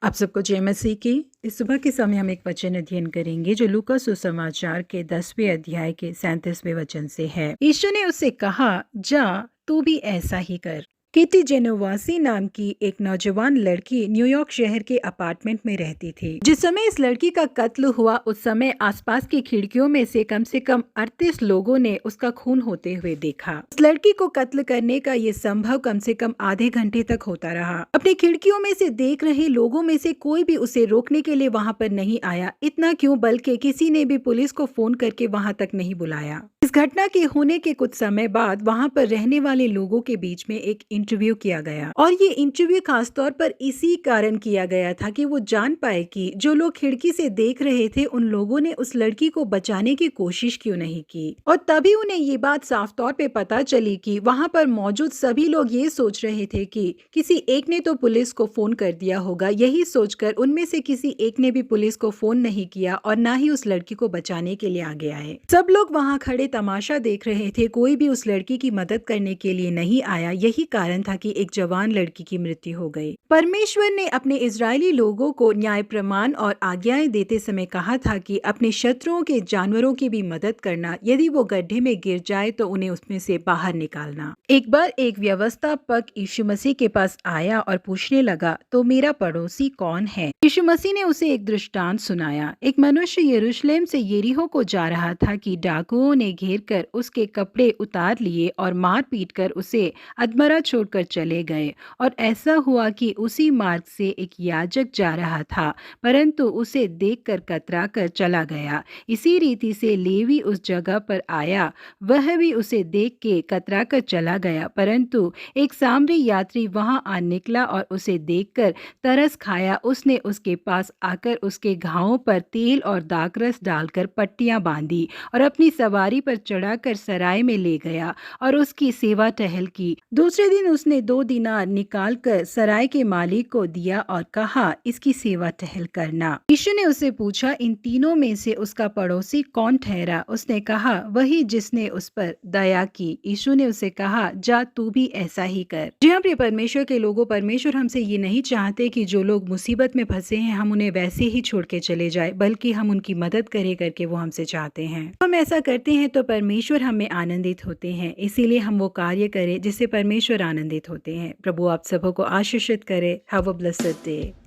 आप सबको जय मसीह की। इस सुबह के समय हम एक वचन अध्ययन करेंगे जो लूका सुसमाचार के 10वें अध्याय के 37वें वचन से है। यीशु ने उससे कहा, जा तू भी ऐसा ही कर। केटी जेनोवासी नाम की एक नौजवान लड़की न्यूयॉर्क शहर के अपार्टमेंट में रहती थी। जिस समय इस लड़की का कत्ल हुआ उस समय आसपास की खिड़कियों में से कम 38 लोगों ने उसका खून होते हुए देखा। इस लड़की को कत्ल करने का ये संभव कम से कम आधे घंटे तक होता रहा। अपनी खिड़कियों में से देख रहे लोगों में से कोई भी उसे रोकने के लिए वहां पर नहीं आया। इतना क्यों, बल्कि किसी ने भी पुलिस को फोन करके वहां तक नहीं बुलाया। इस घटना के होने के कुछ समय बाद वहां पर रहने वाले लोगों के बीच में एक इंटरव्यू किया गया और ये इंटरव्यू खासतौर पर इसी कारण किया गया था कि वो जान पाए कि जो लोग खिड़की से देख रहे थे उन लोगों ने उस लड़की को बचाने की कोशिश क्यों नहीं की। और तभी उन्हें ये बात साफ तौर पे पता चली कि वहां पर मौजूद सभी लोग ये सोच रहे थे कि किसी एक ने तो पुलिस को फोन कर दिया होगा। यही सोचकर उनमें से किसी एक ने भी पुलिस को फोन नहीं किया और ना ही उस लड़की को बचाने के लिए आगे आए। सब लोग वहां खड़े तमाशा देख रहे थे, कोई भी उस लड़की की मदद करने के लिए नहीं आया। यही कारण था कि एक जवान लड़की की मृत्यु हो गई। परमेश्वर ने अपने इजरायली लोगों को न्याय प्रमाण और आज्ञाएं देते समय कहा था कि अपने शत्रुओं के जानवरों की भी मदद करना। यदि वो गड्ढे में गिर जाए तो उन्हें उसमें से बाहर निकालना। एक बार एक व्यवस्थापक यीशु मसीह के पास आया और पूछने लगा, तो मेरा पड़ोसी कौन है? यीशु मसीह ने उसे एक दृष्टांत सुनाया। एक मनुष्य यरूशलेम से यरीहो को जा रहा था कि डाकुओं ने घेर कर उसके कपड़े उतार लिए और मार पीट कर उसे अधमरा छोड़कर चले गए। और ऐसा हुआ कि उसी मार्ग से एक याजक जा रहा था, परंतु उसे देखकर कतरा कर चला गया। इसी रीति से लेवी उस जगह पर आया, वह भी उसे देख के कतरा कर चला गया, परंतु एक सामरी यात्री वहां आ निकला और उसे देखकर तरस खाया। उसने उसके पास आकर उसके घावों पर तेल और दाखरस डालकर पट्टियां बांधी और अपनी सवारी पर चढ़ाकर सराय में ले गया और उसकी सेवा टहल की। दूसरे दिन उसने 2 दीनार निकालकर सराय के मालिक को दिया और कहा, इसकी सेवा टहल करना। यीशु ने उससे पूछा, इन तीनों में से उसका पड़ोसी कौन ठहरा? उसने कहा, वही जिसने उस पर दया की। यीशु ने उसे कहा, जा तू भी ऐसा ही कर। जी हाँ प्रिय परमेश्वर के लोगों, परमेश्वर हमसे ये नहीं चाहते कि जो लोग मुसीबत में फंसे हैं हम उन्हें वैसे ही छोड़ के चले जाए, बल्कि हम उनकी मदद करे करके वो हमसे चाहते हैं। हम ऐसा करते हैं तो परमेश्वर हमें आनंदित होते हैं। इसीलिए हम वो कार्य करें जिससे परमेश्वर आनंदित होते हैं। प्रभु आप सबों को आशीषित करे। Have a blessed day.